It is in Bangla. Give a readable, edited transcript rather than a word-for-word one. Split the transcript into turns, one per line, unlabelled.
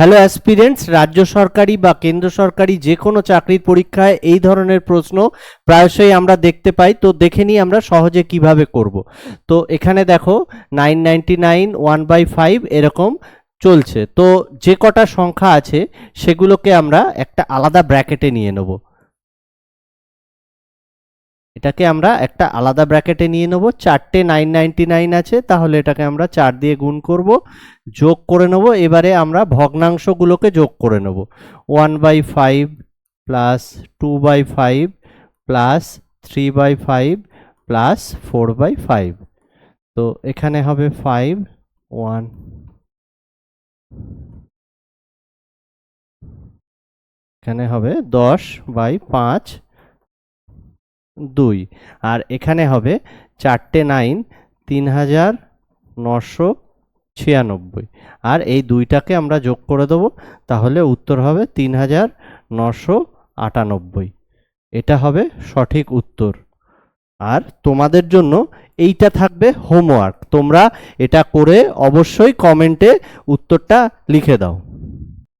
হ্যালো অ্যাসপিরেন্টস, রাজ্য সরকারি বা কেন্দ্র সরকারি যে কোনো চাকরির পরীক্ষায় এই ধরনের প্রশ্ন প্রায়শই আমরা দেখতে পাই। তো দেখে নিই আমরা সহজে কিভাবে করব। তো এখানে দেখো 999 1/5 এরকম চলছে। তো যে কটা সংখ্যা আছে সেগুলোকে আমরা একটা আলাদা ব্র্যাকেটে নিয়ে নেব। এটাকে আমরা একটা আলাদা ব্র্যাকেটে নিয়ে নেব। চারটে 999 আছে, তাহলে এটাকে আমরা 4 দিয়ে গুণ করব, যোগ করে নেব। এবারে আমরা ভগ্নাংশগুলোকে যোগ করে নেব। 1/5 প্লাস 2/5 প্লাস 3/5 প্লাস 4/5। তো এখানে হবে 5 1, এখানে হবে 10/5 2, আর এখানে হবে চারটে 9 3996, আর এই দুইটাকে আমরা যোগ করে দেবো, তাহলে উত্তর হবে 3998। এটা হবে সঠিক উত্তর। আর তোমাদের জন্য এইটা থাকবে হোমওয়ার্ক, তোমরা এটা করে অবশ্যই কমেন্টে উত্তরটা লিখে দাও।